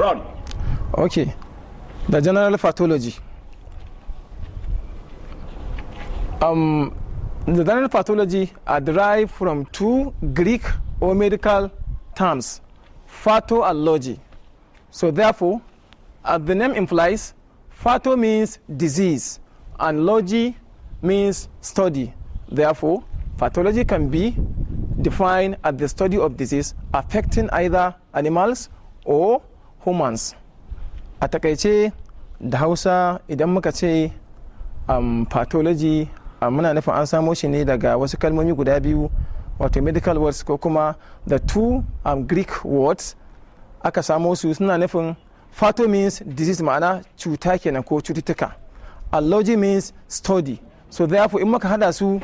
Run. Okay. The general pathology. The general pathology are derived from two Greek or medical terms, pathology. So therefore, as the name implies, patho means disease and logy means study. Therefore, pathology can be defined as the study of disease affecting either animals or humans. A takaice da Hausa idan muka ce pathology muna nufin an samo shi ne daga wasu kalmomi guda biyu, wato medical words ko kuma the two Greek words aka samo su suna nufin patho means disease, ma'ana cuta kenan ko cututtuka. Allogy means study. So therefore in muka hada su,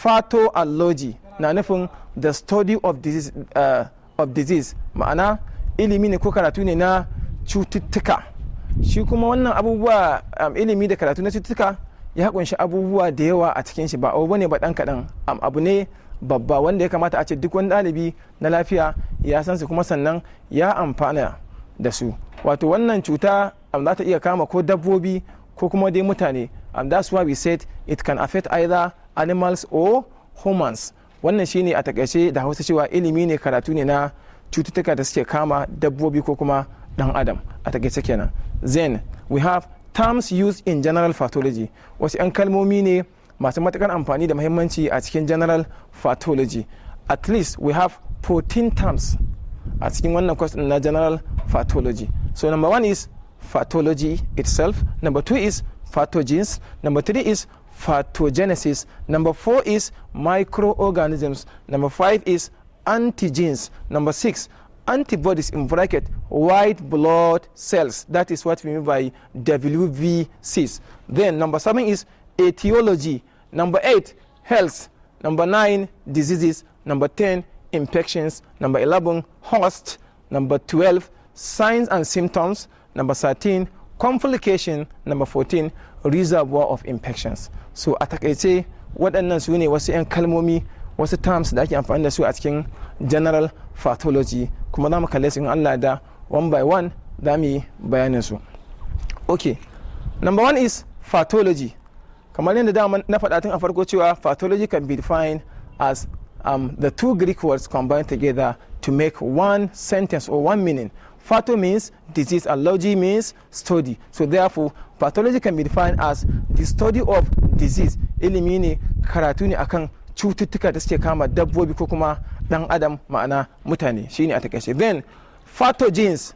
pathology na nufin the study of disease, ma'ana ilimi ne ko karatu ne na cututtuka. Shi kuma wannan abubuwa ilimi da karatu na cututtuka ya kunshi abubuwa da yawa a cikin shi, ba abu ne ba dan kadan, abu ne babba wanda ya kamata a ce duk wani ɗalibi na lafiya ya san su kuma sannan ya amfana da su. Wato wannan cuta za ta iya kama ko dabbobi ko kuma dai mutane, and that's why we said it can affect either animals or humans. Wannan shine a takaice da Hausa cewa ilimi ne karatu ne na cututtuka da suke kama dabbobi ko kuma dan adam, a takaice kenan. Then we have terms used in general pathology. Wasu 'yan kalmomi ne masu matukar amfani da muhimmanci a cikin general pathology. At least we have 14 terms a cikin wannan course na general pathology. So number 1 is pathology itself, number 2 is pathogens, number 3 is pathogenesis, number 4 is microorganisms, number 5 is antigens, number 6 antibodies in bracket white blood cells, that is what we mean by WVCs. Then number 7 is etiology, number 8 health, number 9 diseases, number 10 infections, number 11 host, number 12 signs and symptoms, number 13 complication, number 14 reservoir of infections. So a takaice waɗannan su ne wasu 'yan kalmomi, wasu terms da ake amfani da su a cikin general pathology, kuma za mu kalle su in Allah da one by one za mu yi bayanin su. Okay, number 1 is pathology. Kamar yadda dama na faɗa tun a farko cewa pathology can be defined as the two Greek words combined together to make one sentence or one meaning. Patho means disease and logy means study. So therefore, pathology can be defined as the study of disease. Ilimi ne, karatu ne akan cututtuka da suke kama dabbobi ko kuma dan adam, ma'ana mutane, shine a takaice. Then pathogens.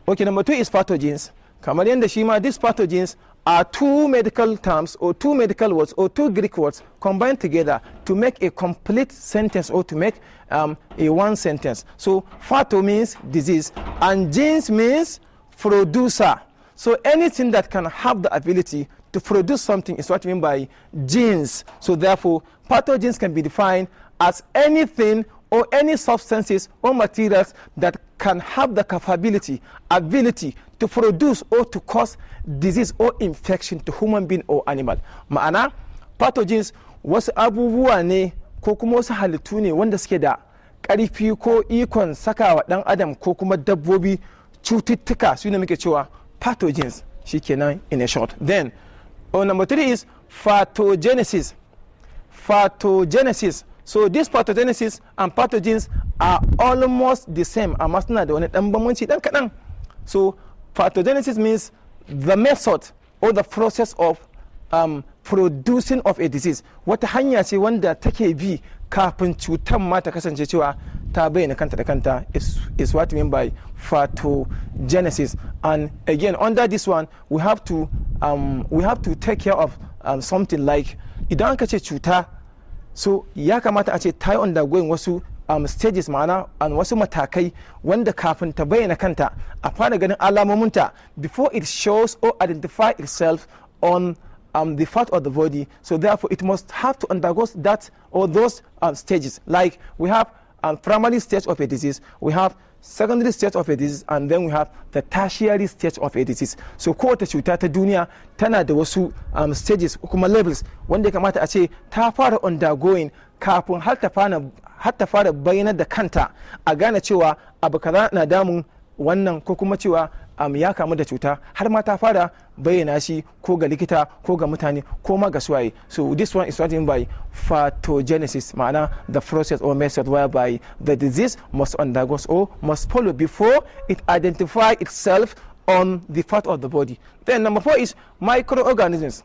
Okay, number 2 is pathogens. Kamar yadda shi ma these pathogens are two medical terms or two medical words or two Greek words combined together to make a complete sentence or to make a one sentence. So patho means disease and gens means producer. So anything that can have the ability to produce something is what we mean by genes. So therefore, pathogens can be defined as anything or any substances or materials that can have the capability, ability to produce or to cause disease or infection to human being or animal. Ma'ana, pathogens wasu abubuwa ne ko kuma wasu halittu ne wanda suke da ƙarfi ko ikon sakawa ɗan adam ko kuma dabbobi cututtuka, su ne muke cewa pathogens, shikenan in a short. Then number 3 is pathogenesis. Pathogenesis. So this pathogenesis and pathogens are almost the same, amma suna da wani dan bambanci dan kadan. So pathogenesis means the method or the process of producing of a disease. Wata hanya ce wanda take bi kafin cutar ma ta kasance cewa ta bayyana kanta da kanta is what we mean by pathogenesis. And again, under this one we have to take care of something like idan ka ce cuta, so ya kamata a ce ta yi undergoing wasu stages, ma'ana an wasu matakai wanda kafin ta bayyana kanta a fara ganin alamominta before it shows or identify itself on the part of the body. So therefore it must have to undergo that or those stages. Like we have primary stage of a disease, we have secondary stage of a disease, and then we have the tertiary stage of a disease. So kowace cuta ta duniya tana da wasu stages kuma levels wanda ya kamata a ce ta fara undergoing kafin har ta fara bayyana da kanta a gane cewa abu kaza na damun wannan ko kuma cewa ya kamu da cuta har ma ta fara bayyana shi ko ga likita ko ga mutane ko ma ga suwaye. So this one is starting by pathogenesis, ma'ana the process or method whereby the disease must undergo or must follow before it identify itself on the part of the body. Then number 4 is microorganisms.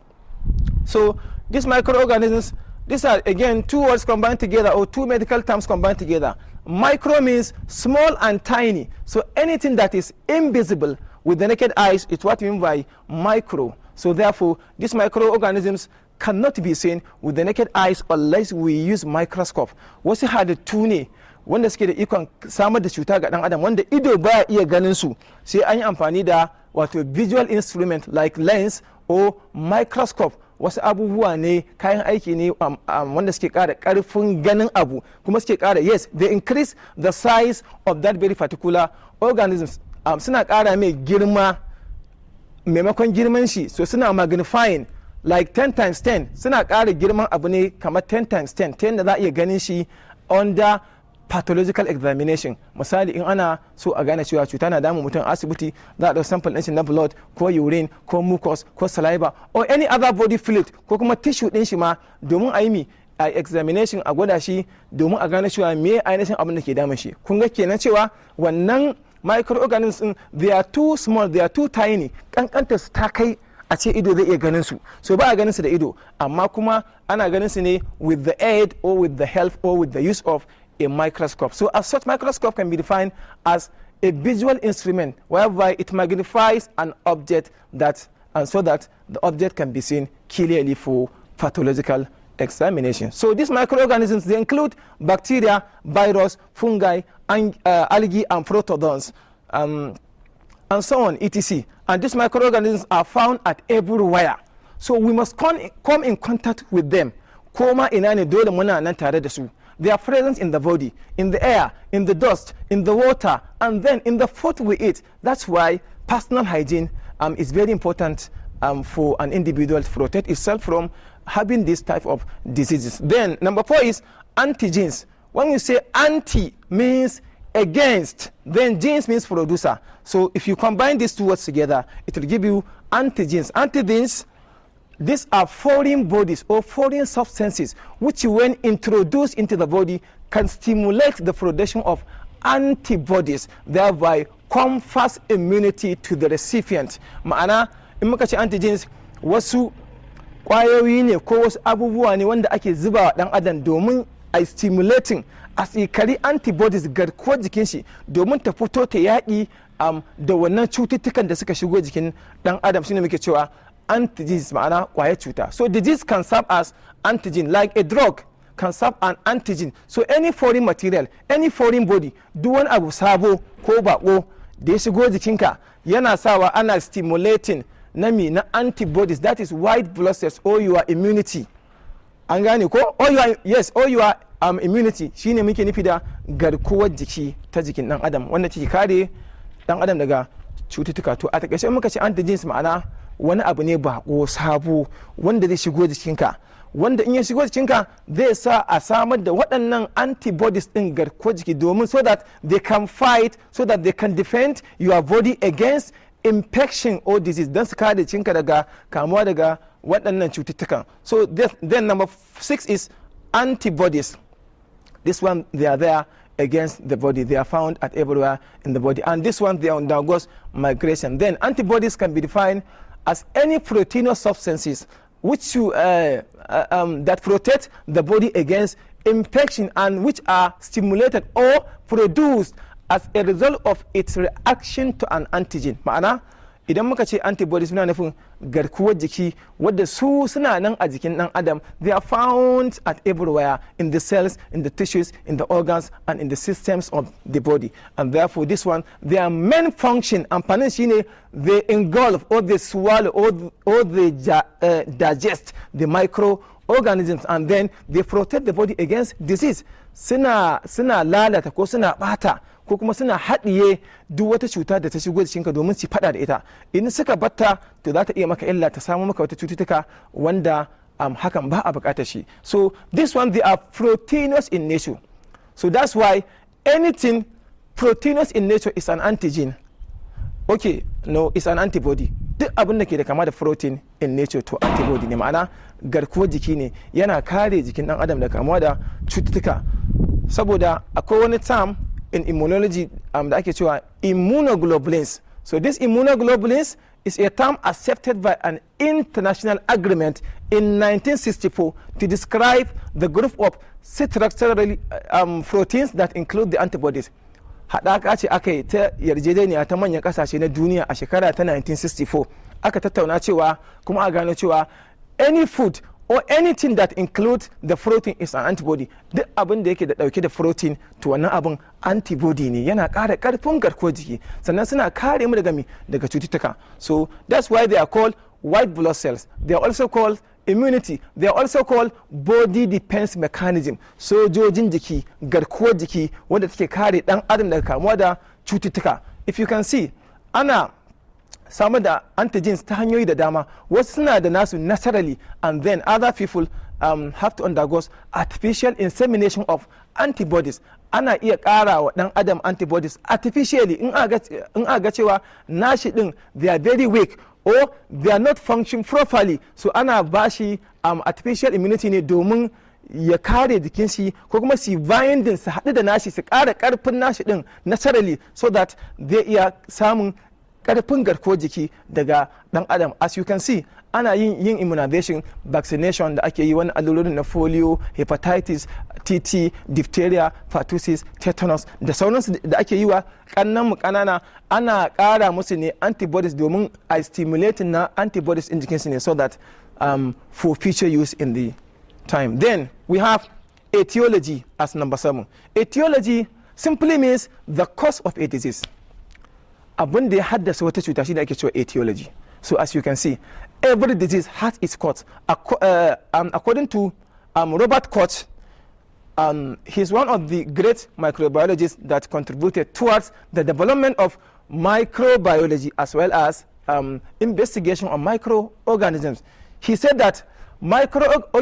So these microorganisms, these are again 2 words combined together or 2 medical terms combined together. Micro means small and tiny. So anything that is invisible with the naked eyes is what we mean by micro. So therefore, these microorganisms cannot be seen with the naked eyes unless we use microscope. Wasu halittu ne wanda suke da ikon samar da cuta ga dan adam wanda ido baya iya ganin su, sai an yi amfani da wato visual instrument like lens or microscope. Wasu abubuwa ne, kayan aiki ne wanda suke kara karfin ganin abu, kuma suke kara, yes, they increase the size of that very particular organisms. Suna kara mai girma maimakon girman shi, so suna magnifying like 10 times 10, suna kara girman abu ne kamar 10 times 10 ta yadda za a iya ganin shi under pathological examination. Misali in ana so a gane cewa cuta na damun mutum asibiti, za a ɗau sample ɗin shi na blood ko urine ko mucus ko saliva or any other body fluid ko kuma tissue ɗin shi ma, domin a yi a examination a gwada shi domin a gane cewa me ainihin abin da ke damun shi. Kun ga kenan cewa wannan microorganisms they are too small, they are too tiny, kankantar su ta kai a ce ido zai iya ganin su, so ba a ganin su da ido, amma kuma ana ganin su ne with the aid or with the help or with the use of a microscope. So as such, microscope can be defined as a visual instrument whereby it magnifies an object so that the object can be seen clearly for pathological examination. So these microorganisms, they include bacteria, virus, fungi, algae and protozoans, and so on, etc. And these microorganisms are found at everywhere. So we must come in contact with them. Koma ina ne dole muna nan tare da su. They are present in the body, in the air, in the dust, in the water, and then in the food we eat. That's why personal hygiene is very important for an individual to protect itself from having this type of diseases. Then number 4 is antigens. When you say anti means against, then genes means producer. So if you combine these 2 words together, it will give you antigens. Antigens, these are foreign bodies or foreign substances which, when introduced into the body, can stimulate the production of antibodies, thereby confers immunity to the recipient. Ma'ana in muka ce antigens, wasu kwayoyi ne ko wasu abubuwa ne wanda ake zuba wa dan adam domin a stimulating a tsikari antibodies garkuwar jikin shi domin ta fito ta yaƙi da wannan cututtukan da suka shigo jikin dan adam, shine muke cewa antigens, ma'ana kwayar cuta. So disease can serve as antigen, like a drug can serve an antigen. So any foreign material, any foreign body, duk wani abu sabo ko bako da ya shigo jikinka yana sawa ana stimulating na antibodies, that is white blood cells or your immunity. An gane ko? Or your immunity shine muke nufi da garkuwar jiki ta jikin dan adam wanda take kare dan adam daga cututtuka. To a takaice muka ce antigens, ma'ana wani abu ne bako sabo wanda zai shigo jikinka, wanda in ya shigo jikinka zai sa a samar da waɗannan antibodies ɗin garkuwar jiki domin so that they can fight, so that they can defend your body against infection or disease, don su kare jikinka daga kamuwa daga waɗannan cututtukan. So then number 6 is antibodies. This one, they are there against the body. They are found at everywhere in the body. And this one, they undergoes migration. Then antibodies can be defined as any proteinous substances which that protect the body against infection and which are stimulated or produced as a result of its reaction to an antigen. Ma'ana idan muka ce antibodies suna nufin garkuwar jiki wadda su suna nan a jikin dan adam, they are found at everywhere in the cells, in the tissues, in the organs and in the systems of the body. And therefore this one, their main function, amfanin shine they engulf or they swallow or they digest the microorganisms and then they protect the body against disease. Suna lalata ko suna bata ko kuma suna haɗiye duk wata cuta da ta shigo jikinka domin su faɗa da ita. In suka batta to za ta iya maka illa, ta samu maka wata cututtuka wanda hakan ba a buƙatar shi. So this one, they are proteinous in nature. So that's why anything proteinous in nature is an antigen. Okay, no, it's an antibody. Duk abin da ke da kama da protein in nature to antibody ne, ma'ana garkuwar jiki ne, yana kare jikin dan adam da kamuwa da cututtuka. Saboda akwai wani term in immunology da ake cewa immunoglobulins. So this immunoglobulins is a term accepted by an international agreement in 1964 to describe the group of structural proteins that include the antibodies. Haɗaka ce aka yi ta yarjejeniya ta manyan ƙasashe na duniya a shekara ta 1964. Aka tattauna cewa kuma a gano cewa any food or anything that includes the protein is an antibody. Duk abin da yake da ɗauke da protein to wannan abin antibody ne, yana ƙara ƙarfin garkuwar jiki, sannan suna kare mu daga cututtuka. So that's why they are called white blood cells. They are also called immunity. They are also called body defense mechanism. Sojojin jiki, garkuwar jiki wanda take kare dan adam daga kamuwa da cututtuka. If you can see, ana samar da antigens ta hanyoyi da dama. Wasu suna da nasu naturally, and then other people have to undergo artificial insemination of antibodies. Ana iya ƙara wa dan adam antibodies artificially in aga cewa nashi din they are very weak or they are not functioning properly, so ana bashi artificial immunity ne domin ya kare jikin shi ko kuma su binding su haɗu da nashi su ƙara ƙarfin nashi din naturally, so that zai iya samun ƙarfin garkuwar jiki daga ɗan adam. As you can see, ana yin immunization, vaccination da ake yi wani allurorin na polio, hepatitis, TT, diphtheria, pertussis, tetanus da sauransu da ake yi wa ƙannanmu ƙanana. Ana ƙara musu ne antibodies domin a stimulating na antibodies in jikinsu ne, so that for future use in the time. Then we have etiology as number 7. Etiology simply means the cause of a disease. Abin da ya haddasa wata cuta shi da ake cewa etiology. So as you can see, every disease has its cause. According to Robert Koch, he's one of the great microbiologists that contributed towards the development of microbiology as well as investigation on microorganisms. He said that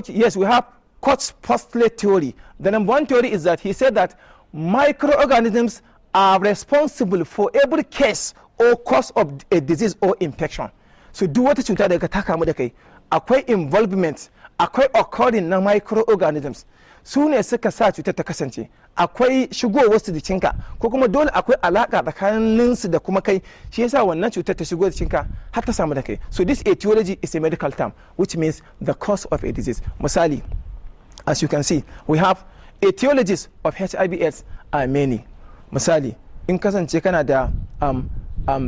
yes, we have Koch's postulate theory. The number one theory is that he said that microorganisms are responsible for every case or cause of a disease or infection. So duk wata cuta da ta kamu da kai, akwai involvement, akwai occurring na microorganisms. Su ne suka sa cutar ta kasance. Akwai shigowar su jikinka ko kuma dole akwai alaka tsakanin su da kuma kai, shi yasa wannan cutar ta shigo jikinka har ta samu da kai. So this etiology is a medical term which means the cause of a disease. Misali, as you can see, we have etiologies of HIV/AIDS are many. Misali, in kasance kana da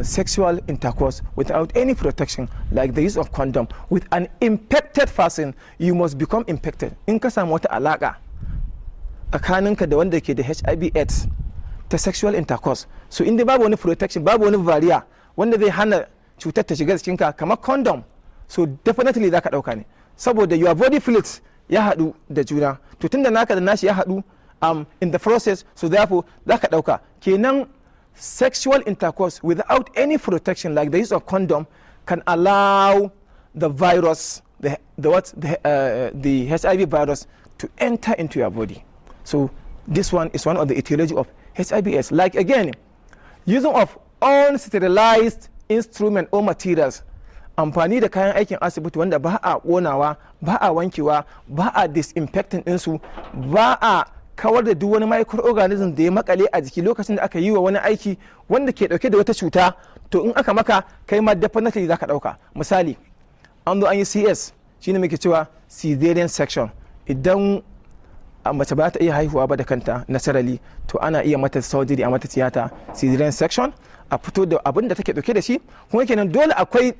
sexual intercourse without any protection, like the use of condom with an infected person, you must become infected. In ka samu wata alaka tsakaninka da wanda ke da HIV/AIDS ta sexual intercourse, so inda babu wani protection, babu wani barrier wanda zai hana cutar ta shiga cikinka kamar condom, so definitely za ka ɗauka ne, saboda your body fluids ya haɗu da juna, to tunda naka da nashi ya haɗu in the process, so therefore za ka ɗauka. Kenan sexual intercourse without any protection, like the use of condom, can allow the virus, the HIV virus, to enter into your body. So this one is one of the etiology of HIV/AIDS. Like again, using of unsterilized instrument or materials, amfani da kayan aikin asibiti wanda ba a ƙonawa, ba a wankewa, ba a disinfectant ɗinsu, ba a kawar da duk wani microorganism da ya makale a jiki lokacin da aka yi wa wani aiki wanda ke dauke da wata cuta, to in aka maka kai ma definitely za ka dauka. Misali, an zo an yi CS, shine muke cewa cesarean section. Idan mace ba ta iya haihuwa ba da kanta naturally, to ana iya mata surgery, a mata tiyata cesarean section, a fito da abin da take dauke da shi. Kuma kenan dole akwai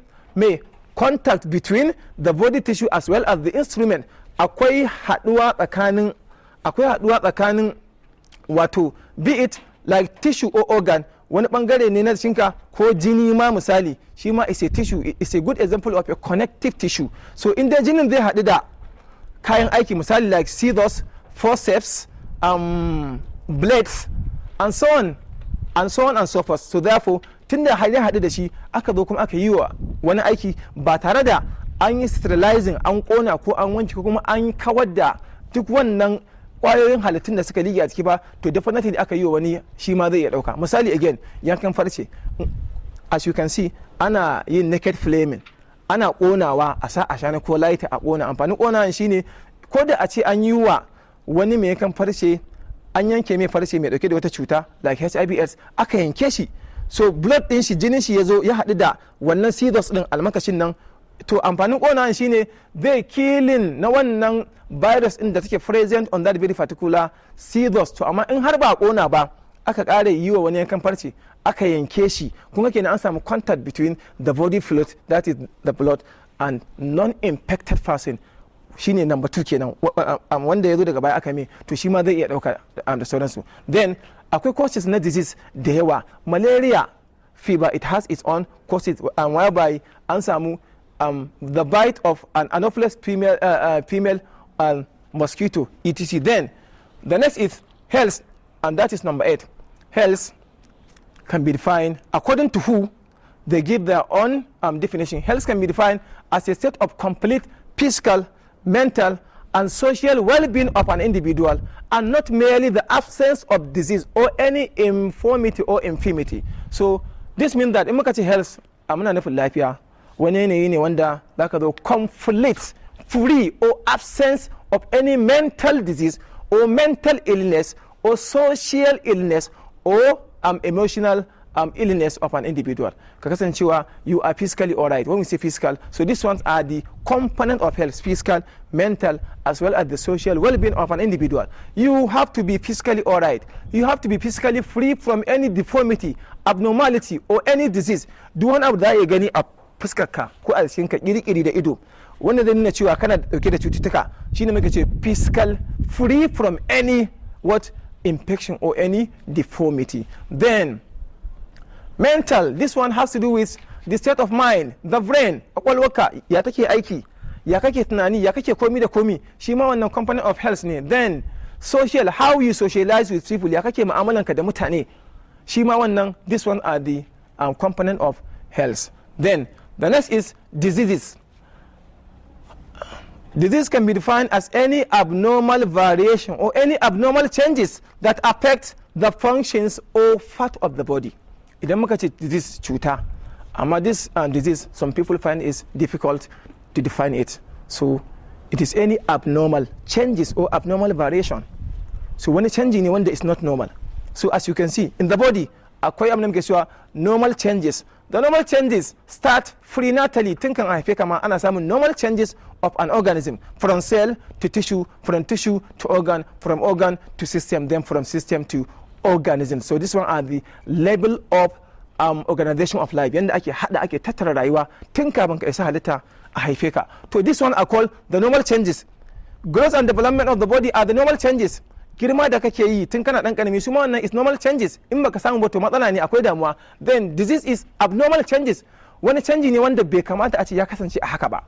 contact between the body tissue as well as the instrument. Akwai haduwa tsakanin wato, be it like tissue or organ, wani bangare ne na jikinka ko jini ma misali, shi ma is a tissue, is a good example of a connective tissue. So in da jinin zai haɗu da kayan aiki misali like scissors, forceps, blades and so on and so forth. So therefore tunda har ya haɗu da shi, aka zo kuma aka yi wa wani aiki ba tare da an yi sterilizing, an kona ko an wanke ko kuma an kawar da duk wannan kwayoyin halittun da suka liƙe a ciki ba, to definitely aka yi wa wani shi ma zai iya ɗauka. Misali again, yankan farce, as you can see ana yin naked flaming, ana ƙonawa a sa ashana ko lighter a ƙona. Amfanin ƙonawan shine ko da a ce an yi wa wani mai yankan farce, an yanke mai farce mai dauke da wata cuta like HIV/AIDS, aka yanke shi, so blood din shi, jinin shi ya zo ya haɗu da wannan scissors din, almakashin nan, to amfanin ƙonawan shine zai killing na wannan virus din da take present on that very particular scissors. To amma in har ba ƙona ba, aka ƙara yi wa wani yankan farce, aka yanke shi, kuma kenan an samu contact between the body fluid, that is the blood, and non-infected person, shine number 2 kenan, wanda ya zo daga baya aka mai, to shi ma zai iya ɗauka da sauransu. Then akwai causes na disease da yawa. Malaria fever, it has its own causes, whereby an samu the bite of an anopheles female mosquito, etc. Then the next is health, and that is number 8. Health can be defined according to who they give their own definition. Health can be defined as a state of complete physical, mental, and social well-being of an individual, and not merely the absence of disease or any infirmity or infirmity. So this means that in muka ce health, muna nufin lafiya, wani yanayi ne wanda zaka zo complete, free or absence of any mental disease or mental illness or social illness or emotional illness of an individual. Ka kasancewa you are physically alright. When we say physical, so these ones are the component of health: physical, mental, as well as the social well-being of an individual. You have to be physically alright. You have to be physically free from any deformity, abnormality, or any disease. Duk wani abu da ya gani a fuskarka ko a jikinka kiri-kiri da ido, wanda zai nuna cewa kana dauke da cututtuka, shine muke ce physical, free from any infection or any deformity. Then mental, this one has to do with the state of mind, the brain, kwakwalwarka ya take aiki, ya kake tunani, ya kake komi da komi, shi ma wannan component of health ne. Then social, how you socialize with people, ya kake mu'amalanka da mutane, shi ma wannan, this one are the component of health. Then the next is diseases. Disease can be defined as any abnormal variation or any abnormal changes that affect the functions or part of the body. Idan muka ce disease, cuta, amma this disease, some people find is difficult to define it. So it is any abnormal changes or abnormal variation. So wani canji ne wanda is not normal. So as you can see in the body, akwai abin da muke cewa normal changes. The normal changes start prenatally, tun kan haife kama ana samun normal changes of an organism, from cell to tissue, from tissue to organ, from organ to system, then from system to organism. So this one are the level of organization of life, yanda ake hada ake tattara rayuwa tun kafin ka isa halitta a haife ka. To this one are called the normal changes. Growth and development of the body are the normal changes. Girma da kake yi tun kana dan karami, su ma wannan is normal changes. In baka samu ba to matsala ne, akwai damuwa. Then disease is abnormal changes. Wani canji ne wanda bai kamata a ce ya kasance a haka ba.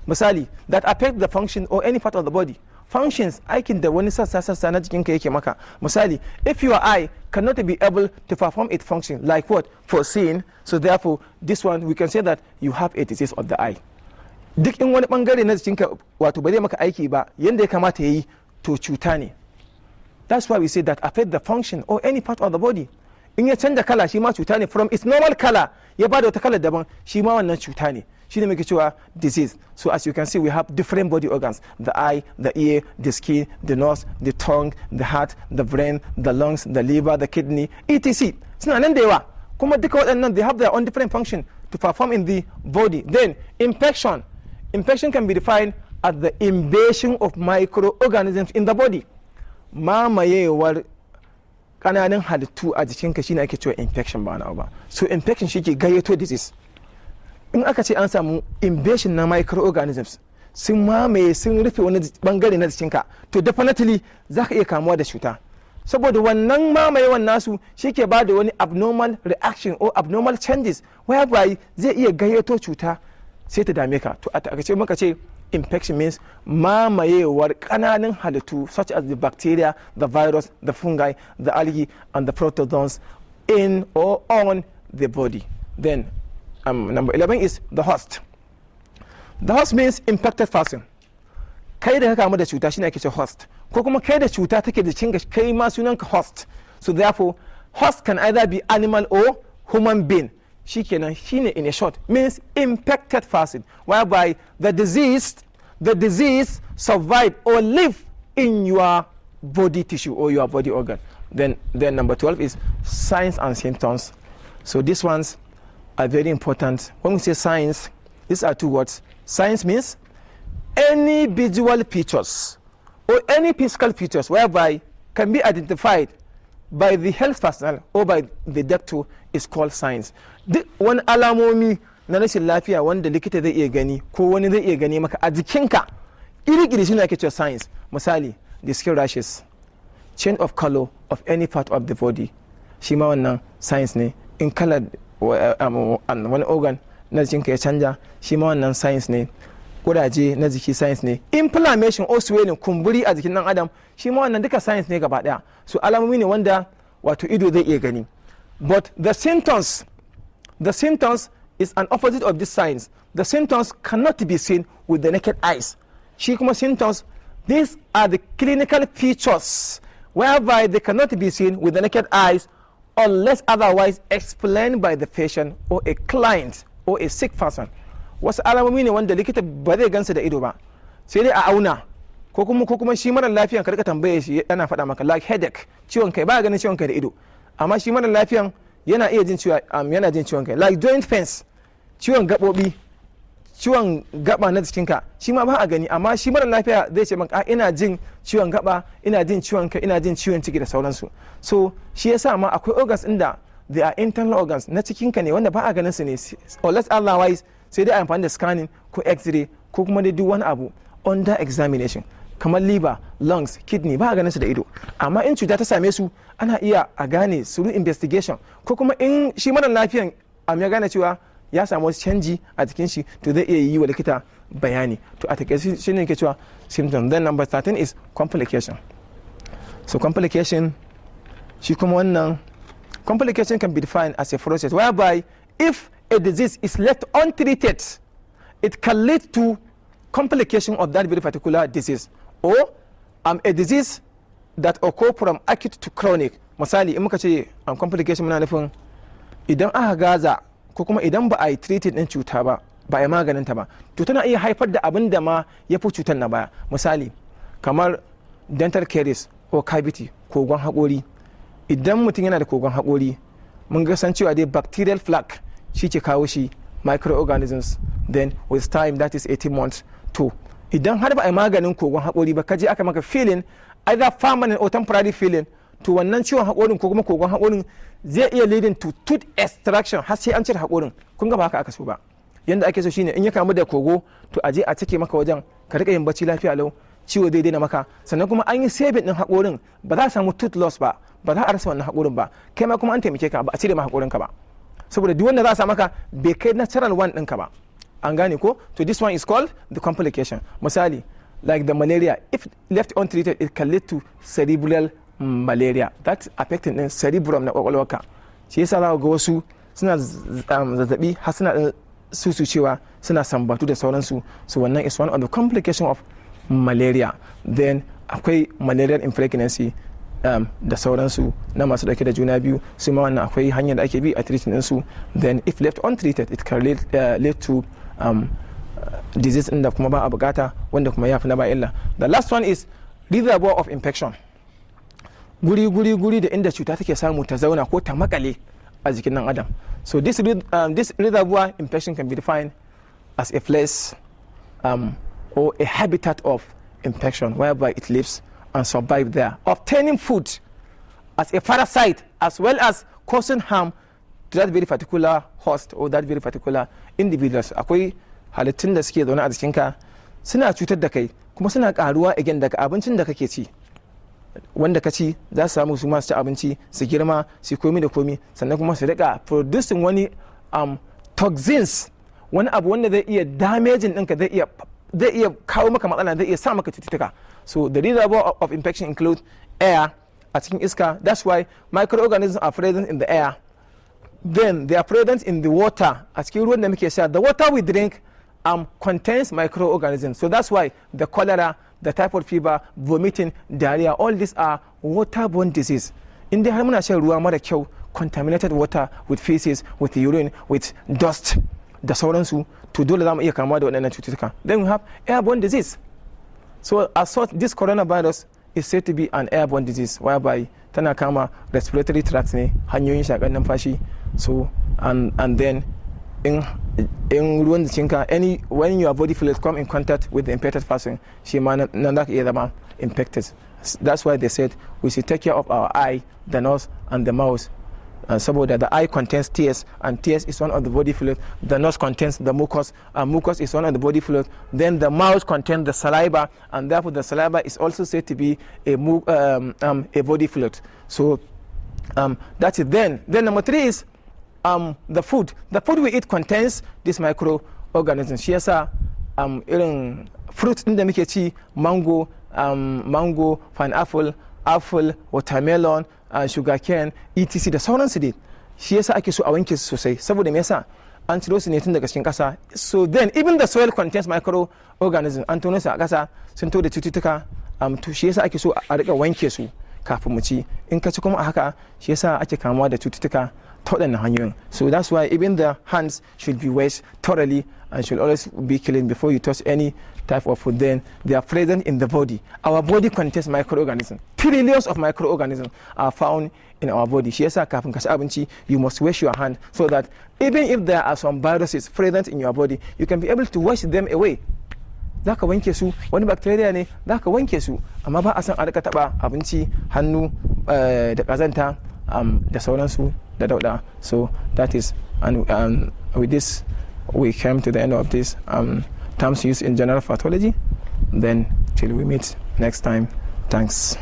Misali, that affect the function or any part of the body. Functions, aikin da wani sassa na jikinka yake maka. Misali, if your eye cannot be able to perform its function, like what? For seeing, so therefore this one we can say that you have a disease of the eye. Duk in wani bangare na jikinka wato ba zai maka aiki ba yanda ya kamata yayi, to cuta ne. That's why we say that affect the function or any part of the body. In ya canza kala, shi ma cuta ne. From its normal color ya bada wata kala daban, shi ma wannan cuta ne. Shi ne muke cewa disease. So as you can see, we have different body organs: the eye, the ear, the skin, the nose, the tongue, the heart, the brain, the lungs, the liver, the kidney, etc. Suna nan da yawa. Kuma duka waɗannan, they have their own different function to perform in the body. Then infection. Infection can be defined as the invasion of microorganisms in the body. Mamayewar kananan halittu a jikinka shine ake cewa infection ba na ba. So infection shi ke gayyato disease. In aka ce an samu invasion na microorganisms sun mamaye, sun rufe wani bangare na jikinka, to definitely za ka iya kamuwa da cuta. Saboda wannan mamayewan nasu shi ke ba da wani abnormal reaction or abnormal changes, whereby zai iya gayyato cuta sai ta dame ka. To a takaice muka ce infection means mamayewar kananan halittu such as the bacteria, the virus, the fungi, the algae, and the protozoans in or on the body. Then number 11 is the host. The host means infected person. kai da ka kamu da cuta shine ake ce host, ko kuma kai da cuta take da cinka kai ma sunanka host. So therefore host can either be animal or human being. Shikenan shine in a short means infected person, whereby the disease survive or live in your body tissue or your body organ. Then number 12 is signs and symptoms. So these ones are very important. When we say signs, these are two words. Signs means any visual features or any physical features whereby can be identified by the health personnel or by the doctor is called signs. Wani alamomi na rashin lafiya wanda likita zai iya gani ko wani zai iya gani maka a jikinka iri-iri shine ake cewa signs. Misali, the skin rashes, change of color of any part of the body, shi ma wannan signs ne. In color wani organ na jikinka ya canja, shi ma wannan signs ne. Kuraje na jiki signs ne. Inflammation or swelling, kumburi a jikin dan adam, shi ma wannan duka signs ne gaba daya. So alamomi ne wanda wato ido zai iya gani. But the symptoms is an opposite of these signs. The symptoms cannot be seen with the naked eyes. Shi kuma symptoms, these are the clinical features whereby they cannot be seen with the naked eyes unless otherwise explained by the patient or a client or a sick person. Wasu alamomi ne wanda likita ba zai gansu da ido ba, sai dai a auna ko kuma shi mara lafiyan ka rika tambaye shi yana faɗa maka, like headache, ciwon kai, ba ganin ciwon kai da ido, amma shi mara lafiyan yana iya jin ciwon kai, like joint pains, ciwon gaɓoɓi, ciwon gaba na jikinka, shi ma ba a gani, amma shi mara lafiya zai ce maka ina jin ciwon gaba, ina jin ciwon kai, ina jin ciwon ciki da sauransu. So shi yasa ma akwai organs inda they are internal organs na cikinka ne wanda ba a ganin su ne, unless otherwise sai dai a amfani da scanning ko x-ray ko kuma dai duk wani abu under examination, kamar liver, lungs, kidney, ba a ganin su da ido. Amma in cuta ta same su ana iya a gane through investigation, ko kuma in shi mara lafiyan ya gane cewa ya samu wasu canji a jikin shi, to zai iya yi wa likita bayani. To a takaice shi ne ke cewa symptom. Then number 13 is complication. So complication, shi kuma wannan complication can be defined as a process whereby if a disease is left untreated, it can lead to complication of that very particular disease, or a disease that occur from acute to chronic. Misali, in muka ce complication muna nufin idan aka gaza ko kuma idan ba a yi treated din cuta ba a yi maganin ta ba, to tana iya haifar da abin da ma ya fi cutar na baya. Misali, kamar dental caries ko cavity, kogon haƙori. Idan mutum yana da kogon haƙori, mun ga san cewa dai bacterial plaque shi ke kawo shi, microorganisms. Then with time, that is 18 months. To idan har ba a yi maganin kogon haƙori ba, kaje aka maka filling, either permanent or temporary filling, to wannan ciwon haƙorin ko kuma kogon haƙorin zai iya leading to tooth extraction har sai an cire haƙorin. Kun ga ba haka aka so ba. Yanda ake so shine in ya kamu da kogo, to aje a cike maka wajen, ka rika yin bacci lafiya lau, ciwo zai daina maka, sannan kuma an yi saving din haƙorin, ba za a samu tooth loss ba za a rasa wannan haƙorin ba, kai ma kuma an taimake ka, ba a cire ma haƙorin ka ba, saboda duk wanda za a sa maka bai kai natural one ɗinka ba. An gane ko? To this one is called the complication. Misali, like the malaria, if left untreated, it can lead to cerebral malaria. That's affecting the cerebrum na kwakwalwarka. Shi yasa za ga wasu suna zazzabi har suna susucewa, suna sambatu da sauransu. So wannan is one of the complication of malaria. Then akwai malarial impregnancy da sauransu na masu dauke da juna biyu, su ma wannan akwai hanyar da ake bi a treating ɗinsu. Then if left untreated, it can lead to disease inda kuma ba a bukata, wanda kuma ya fi na ba illa. The last one is reservoir of infection. Guri da inda cuta take samu ta zauna ko ta makale a jikin nan adam. So this reservoir infection can be defined as a place or a habitat of infection whereby it lives and survive there, obtaining food as a parasite as well as causing harm to that very particular host or that very particular individuals. Akwai halittun da suke zaune a jikinka suna cutar da kai kuma suna karuwa again daga abincin da kake ci, wanda ka ci za su samu su masu ci abinci su girma su komi da komi, sannan kuma su rika producing wani toxins, wani abu wanda zai iya damaging ɗinka, zai iya kawo maka matsala, zai iya sa maka cututtuka. So the reservoir of infection includes air, a cikin iska. That's why microorganisms are present in the air. Then they are present in the water, a cikin ruwan da muke sha. The water we drink contains microorganisms. So that's why the cholera, the typhoid fever, vomiting, diarrhea, all these are waterborne disease. In the har muna shan ruwa mara kyau, contaminated water with feces, with urine, with dust, da sauransu, to dole za mu iya kamuwa da waɗannan cututtuka. Then we have airborne disease. So as such, this coronavirus is said to be an airborne disease, whereby tana kama respiratory tracts ne, hanyoyin shakar numfashi. So and then in ruwan jikinka, when your body fluids come in contact with the infected person, shi ma nan za ka iya zama infected. That's why they said we should take care of our eye, the nose, and the mouth. Saboda the eye contains tears, and tears is one of the body fluids. The nose contains the mucus, and mucus is one of the body fluids. Then the mouth contains the saliva, and therefore the saliva is also said to be a body fluid. So that's it. Then number 3 is the food. The food we eat contains these microorganisms. Shi yasa irin fruit din da muke ci, mango, pineapple, apple, watermelon, sugarcane, etc. da sauransu dai. Shi yasa ake so a wanke su sosai, saboda me yasa an ciro su ne tun daga cikin kasa. So then even the soil contains microorganisms. An tono su a kasa sun to da cututtuka, to shi yasa ake so a rika wanke su kafin mu ci. In ka ci kuma a haka, shi yasa ake kamuwa da cututtuka ta waɗannan hanyoyin. So that's why even the hands should be washed thoroughly and should always be clean before you touch any type of food. Then they are present in the body. Our body contains microorganisms. Trillions of microorganisms are found in our body. Shi yasa kafin ka ci abinci, you must wash your hand so that even if there are some viruses present in your body, you can be able to wash them away. Za ka wanke su, wani bacteria ne, za ka wanke su, amma ba a san a rika taba abinci, hannu da kazanta da sauransu da dauda. So that is, and with this we came to the end of this terms used in general pathology. Then till we meet next time, thanks.